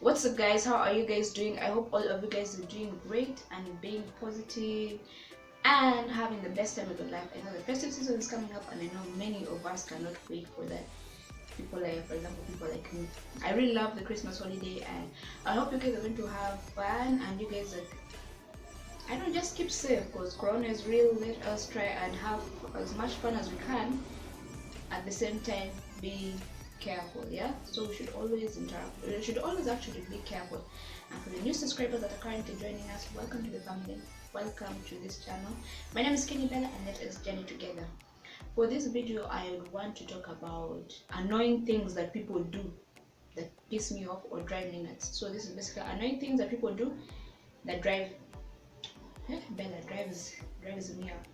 What's up, guys? How are you guys doing? I hope all of you guys are doing great and being positive and having the best time of your life. I know the festive season is coming up, and I know many of us cannot wait for that. People like, for example, people like me. I really love the Christmas holiday, and I hope you guys are going to have fun. And you guys are, I don't just keep safe because Corona is real. Let us try and have as much fun as we can. At the same time, be careful. Yeah, so we should always interact. We should always actually be careful. And for the new subscribers that are currently joining us, welcome to the family. Welcome to this channel. My name is Kenny Bella, and let us journey together. For this video, I want to talk about annoying things that people do that piss me off or drive me nuts. So this is basically annoying things that people do that Bella drives me up,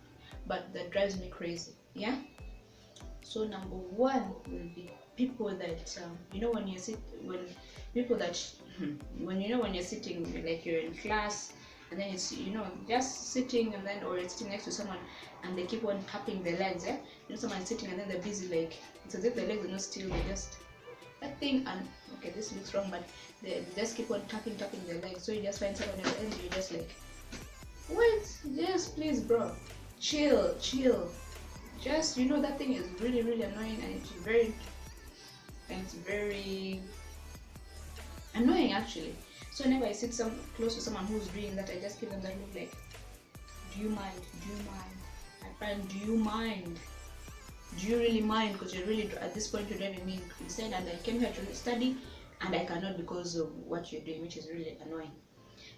but that drives me crazy. Yeah. So number one will be people that when you sit when people that when you're sitting, like you're in class, and then it's just sitting, and then or it's sitting next to someone and they keep on tapping their legs. Yeah, someone's sitting and then they're busy, like it's as if their legs are not still, they just that thing. And okay, this looks wrong, but they just keep on tapping their legs. So you just find someone else and you're just like, wait, just please, bro, chill. Just that thing is really annoying, and it's very annoying actually. So whenever I sit close to someone who's doing that, I just give them that look like, do you mind, my friend, do you mind, do you really mind? Because you're really, at this point, you're driving me insane, and I came here to study and I cannot because of what you're doing, which is really annoying.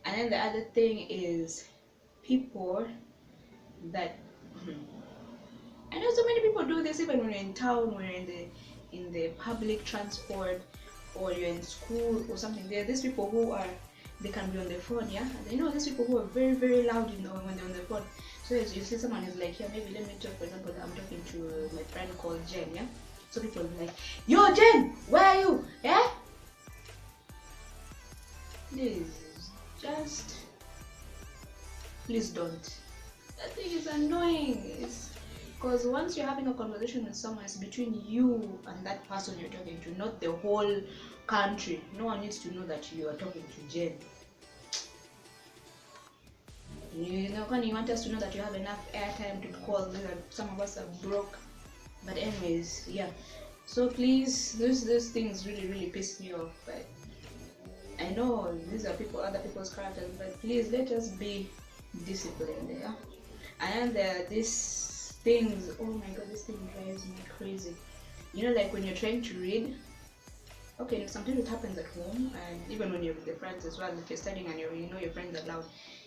And then the other thing is people that I know so many people do this, even when you're in town, when you're in the public transport, or you're in school or something. There are these people who are, they can be on their phone, yeah. And these people who are very loud, when they're on their phone. So as you see someone is like, yeah, maybe let me talk. For example, I'm talking to my friend called Jen, yeah. So people will be like, yo Jen, where are you? Yeah. Just please don't. That thing is annoying. Because once you're having a conversation with someone, it's between you and that person you're talking to, not the whole country. No one needs to know that you are talking to Jen. When you want us to know that you have enough airtime to call, some of us are broke. But anyways, yeah. So please, those things really piss me off. But I know these are other people's characters, but please let us be disciplined there. Yeah? And then there are these things, oh my god, this thing drives me crazy. Like when you're trying to read, okay, sometimes it happens at home, and even when you're with your friends as well. If you're studying and your friends are loud,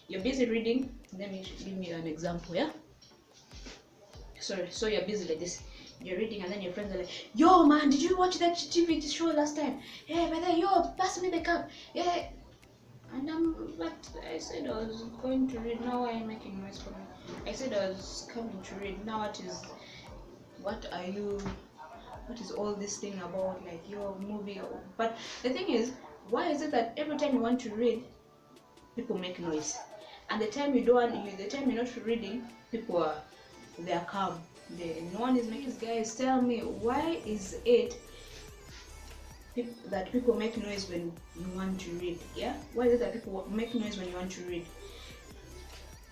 you're busy reading. Let me give me an example. Yeah, sorry. So you're busy like this, you're reading, and then your friends are like, yo man, did you watch that TV show last time? Yeah, but then yo, pass me the cup. Yeah. And but I said I was going to read. Now I'm making noise for me. I said I was coming to read. Now what is all this thing about, like your movie? But the thing is, why is it that every time you want to read, people make noise, and the time you don't, the time you're not reading, they're calm. No one is making. Guys, tell me, why is it that people make noise when you want to read? Yeah, why is it that people make noise when you want to read?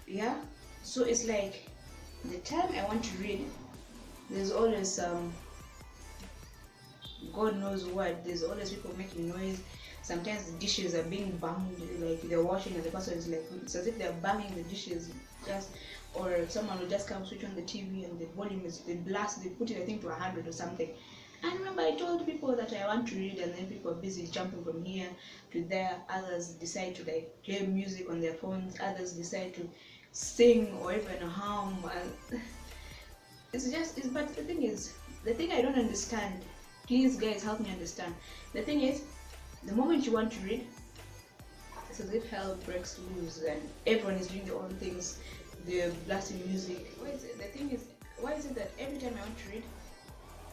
Yeah, so it's like the time I want to read, there's always God knows what, there's always people making noise. Sometimes the dishes are being banged, like they're washing and the person is like, it's as if they're banging the dishes. Or someone will just come switch on the TV and the volume is, they blast, they put it I think to 100 or something. And remember, I told people that I want to read, and then people are busy jumping from here to there. Others decide to like play music on their phones. Others decide to sing or even hum. And but the thing I don't understand. Please, guys, help me understand. The thing is, the moment you want to read, it's as if hell breaks loose and everyone is doing their own things. They're blasting music. The thing is, why is it that every time I want to read,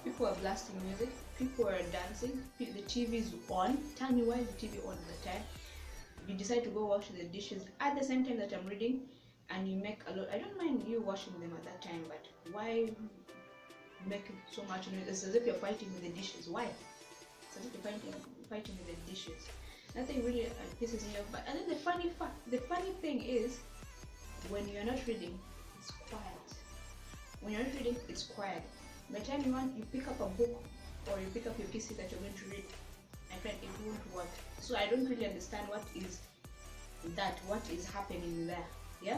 people are blasting music, people are dancing, the TV is on? Tell me, why is the TV on at the time? You decide to go wash the dishes at the same time that I'm reading, and you make a lot. I don't mind you washing them at that time, but why make so much noise? It's as if you're fighting with the dishes. Why? It's as if you're fighting with the dishes. Nothing really pisses me off. But and then the funny thing is, when you're not reading, it's quiet. When you're not reading, it's quiet. By the time you pick up a book or you pick up your PC that you're going to read, my friend, it won't work. So I don't really understand what is happening there. Yeah.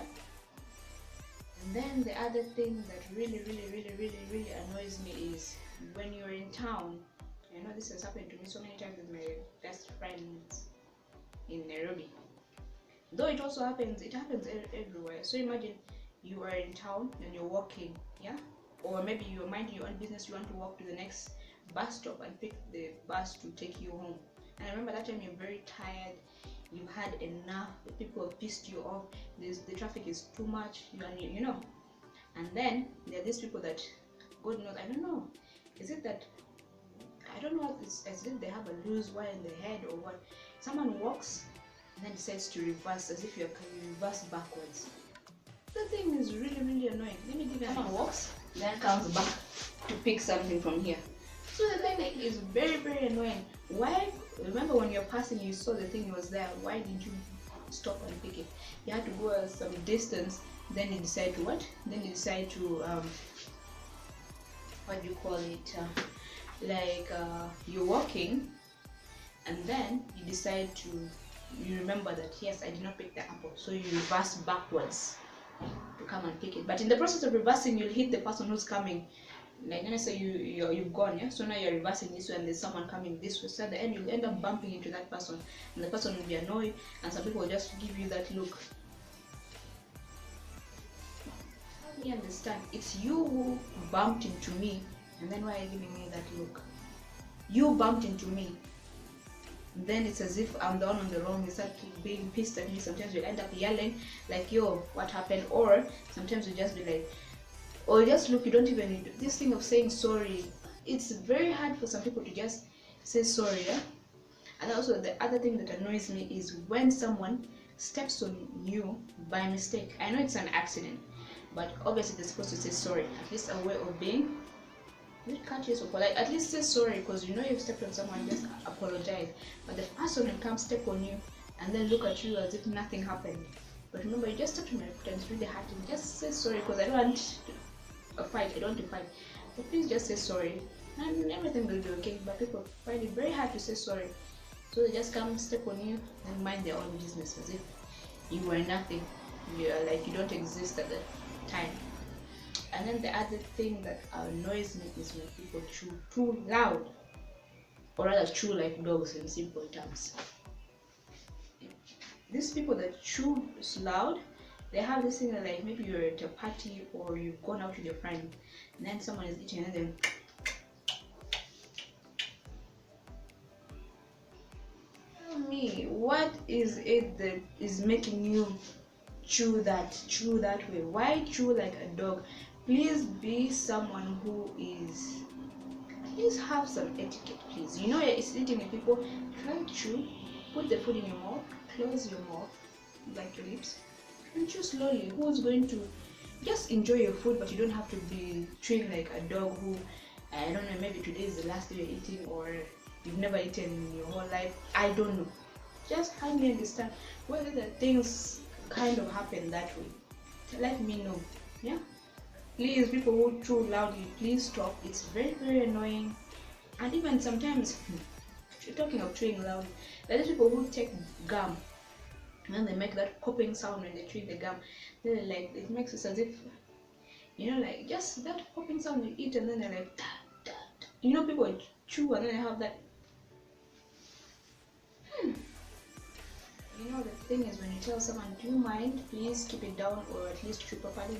And then the other thing that really annoys me is when you're in town. I know this has happened to me so many times with my best friends in Nairobi. Though it happens everywhere. So imagine you are in town and you're walking, yeah? Or maybe you're minding your own business, you want to walk to the next bus stop and pick the bus to take you home. And I remember that time you're very tired, you've had enough, the people have pissed you off, the traffic is too much, you know. And then there are these people that, God knows, I don't know, is it that, I don't know, it's as if they have a loose wire in their head or what. Someone walks and then decides to reverse as if you reverse backwards. The thing is really annoying. Let me give you someone walks, then comes back to pick something from here. So the thing is very annoying. Why? Remember when you're passing, you saw the thing was there. Why did you stop and pick it? You had to go some distance. Then you decide to what? Then you decide to what do you call it? You're walking, and then you decide to. You remember that yes, I did not pick the apple, so you reverse backwards to come and pick it. But in the process of reversing, you'll hit the person who's coming. Like let's say you've gone, yeah. So now you're reversing this way, and there's someone coming this way. So at the end, you'll end up bumping into that person, and the person will be annoyed, and some people will just give you that look. Help me understand. It's you who bumped into me, and then why are you giving me that look? You bumped into me. Then it's as if I'm the one on the wrong. You start being pissed at me. Sometimes you end up yelling like, yo, what happened? Or sometimes you just be like, or just look, you don't even need this thing of saying sorry. It's very hard for some people to just say sorry, yeah? And also the other thing that annoys me is when someone steps on you by mistake. I know it's an accident, but obviously they're supposed to say sorry. At least a way of being courteous or polite. At least say sorry, because you know you've stepped on someone, just apologize. But the person will come step on you and then look at you as if nothing happened. But remember, you just stepped on my foot and it's really hurting. Just say sorry, because I don't want a fight. I don't want to fight. But please just say sorry and everything will be okay. But people find it very hard to say sorry. So they just come step on you and mind their own business as if you were nothing. You are like you don't exist at the time. And then the other thing that annoys me is when people chew too loud, or rather chew like dogs in simple terms. These people that chew loud, they have this thing that like maybe you're at a party or you've gone out with your friend, and then someone is eating and then tell me, what is it that is making you chew that way? Why chew like a dog? Please be someone who is, please have some etiquette, please. You know you're sitting with people, try to chew, put the food in your mouth, close your mouth, like your lips, and chew slowly. Who's going to just enjoy your food, but you don't have to be chewing like a dog who, I don't know, maybe today is the last day you're eating, or you've never eaten in your whole life. I don't know. Just help me understand whether the things kind of happen that way. Let me know, yeah? Please, people who chew loudly, please stop. It's very annoying. And even sometimes, talking of chewing loud, there are people who take gum and then they make that popping sound when they chew the gum. Then like it makes it as if, you know, like just that popping sound you eat, and then they're like, da. You know, people chew and then they have that. You know, the thing is when you tell someone, do you mind, please keep it down, or at least chew properly.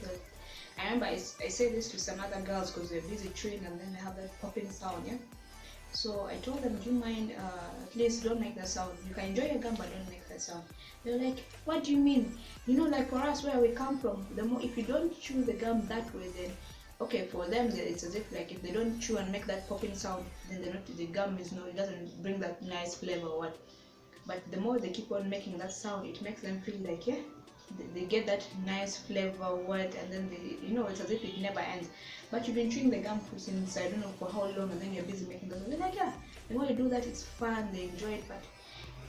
I remember I say this to some other girls because they're busy chewing and then they have that popping sound, yeah? So I told them, do you mind, at least don't make that sound. You can enjoy your gum, but don't make that sound. They're like, what do you mean? You know, like for us, where we come from, the more, if you don't chew the gum that way, then, okay, for them, it's as if like if they don't chew and make that popping sound, then the gum is no, it doesn't bring that nice flavor or what. But the more they keep on making that sound, it makes them feel like, yeah, they get that nice flavor word, and then they, you know, it's as if it never ends. But you've been chewing the gum for since I don't know for how long, and then you're busy making those. They're like, yeah, the more you do that, it's fun, they enjoy it. But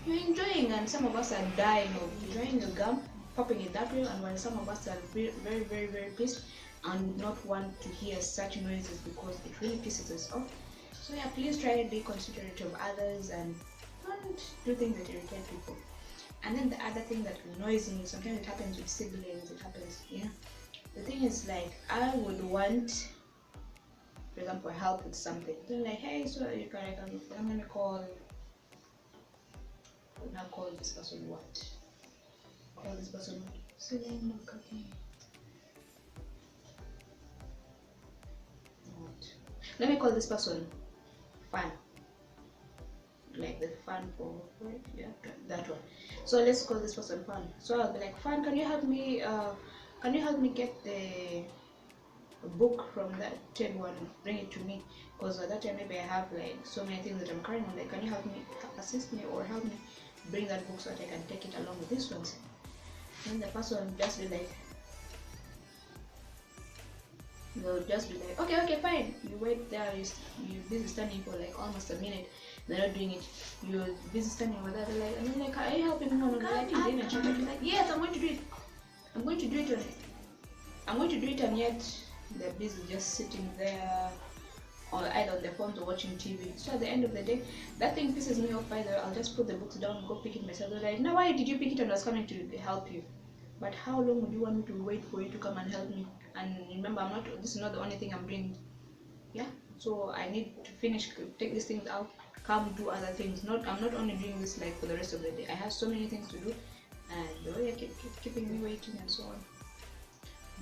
you're enjoying, and some of us are dying of enjoying the gum, popping it that way, and while some of us are very pissed and not want to hear such noises because it really pisses us off. So yeah, please try to be considerate of others and don't do things that irritate people. And then the other thing that annoys me, sometimes it happens with siblings, it happens, you know. The thing is, like, I would want, for example, help with something. Then like, hey, so you can, I'm gonna call, now call this person what? Call this person what? Sibling, okay. What? Let me call this person Fun. Like the fun for yeah, that one. So let's call this person Fun. So I'll be like, Fun, can you help me? Can you help me get the book from that table and bring it to me? Because at that time maybe I have like so many things that I'm carrying on. Like, can you help me, assist me, or help me bring that book so that I can take it along with this one? And the person will just be like, they'll just be like, okay, fine. You wait there. You're busy standing for like almost a minute. They're not doing it. You're busy standing over there. They're like, and then like, are you helping me? No, like, you didn't check it. Like, yes, I'm going to do it. I'm going to do it. I'm going to do it, and yet they're busy just sitting there, or either on their phones or watching TV. So at the end of the day, that thing pisses me off. Either I'll just put the books down and go pick it myself. They're like, no, why did you pick it? And I was coming to help you. But how long would you want me to wait for you to come and help me? And remember, this is not the only thing I'm doing. Yeah, so I need to finish, take these things out, come do other things. I'm not only doing this like for the rest of the day. I have so many things to do, and the way I keep keeping me waiting and so on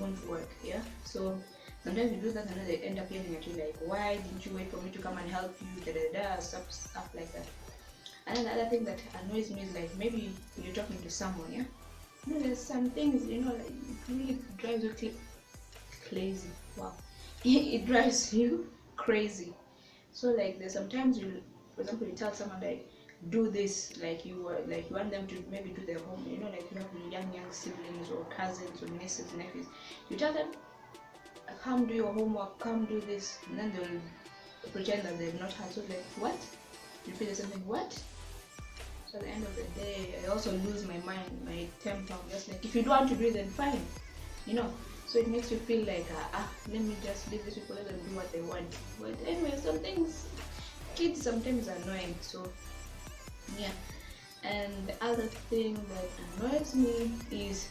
won't work. Yeah, so sometimes you do that and then they end up yelling at you like, why didn't you wait for me to come and help you, stuff like that. And then the other thing that annoys me is like, maybe you're talking to someone, yeah, you know, there's some things, you know, like it really drives you crazy. Wow. It drives you crazy. So like there's sometimes you, for example, you tell someone like, do this, like you want them to maybe do their home, you know, like you have young siblings or cousins or nieces, nephews. You tell them, come do your homework, come do this, and then they'll pretend that they've not heard. So like, what? You feel something, what? So at the end of the day, I also lose my mind, my temper. I'm just like, if you don't want to do it, then fine, you know. So it makes you feel like, let me just leave these people, let them do what they want. But anyway, some things, kids sometimes are annoying. So yeah. And the other thing that annoys me is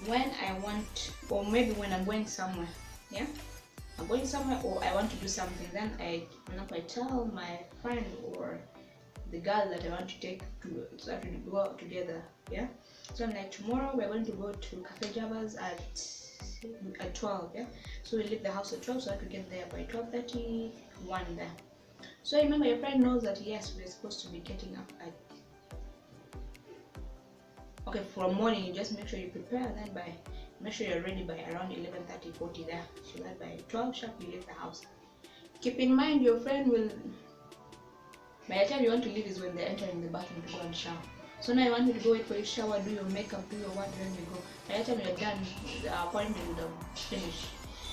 when I want, or maybe when I'm going somewhere, yeah, I'm going somewhere or I want to do something, then I tell my friend or the girl that I want to take to start to go out together, yeah. So I'm like, tomorrow we're going to go to Cafe Java's at 12, yeah. So we leave the house at 12 so I could get there by 12:30, 1 there. So I remember your friend knows that yes, we're supposed to be getting up at, okay, for morning you just make sure you prepare, and then make sure you're ready by around 11:30, 40 there, so that by 12 sharp you leave the house. Keep in mind your friend will, by the time you want to leave is when they're entering the bathroom to go and shower. So now you want me to go wait for you to shower, do your makeup, do your what, then you go. By the time you're done, the appointment would have finished.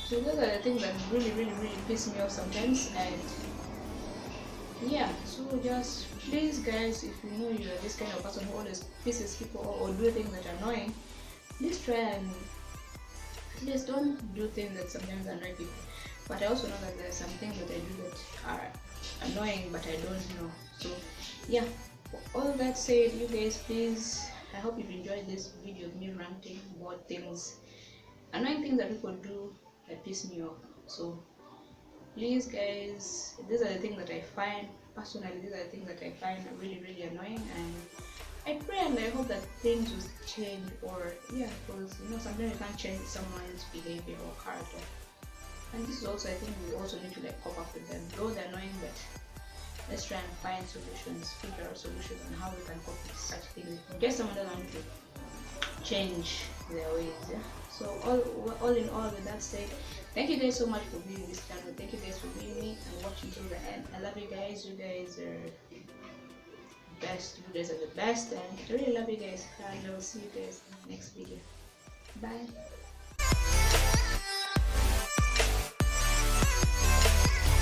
So those are the things that really piss me off sometimes. And yeah, so just please guys, if you know you're this kind of person who always pisses people or do things that are annoying, please try and please don't do things that sometimes annoy people. But I also know that there are some things that I do that are annoying but I don't know. So yeah, all that said, you guys, please, I hope you've enjoyed this video of me ranting about things, annoying things that people do that piss me off. So please guys, these are the things that I find personally, these are the things that I find really annoying, and I pray and I hope that things will change. Or yeah, because you know sometimes you can't change someone's behavior or character, and this is also, I think we also need to like cope up with them, though they're annoying, but let's try and find solutions, figure out solutions on how we can cope with such things. In case someone doesn't want to change their ways, yeah. So all in all, with that said, thank you guys so much for viewing this channel. Thank you guys for viewing me and watching till the end. I love you guys. You guys are best. You guys are the best, and I really love you guys. And I will see you guys in the next video. Bye.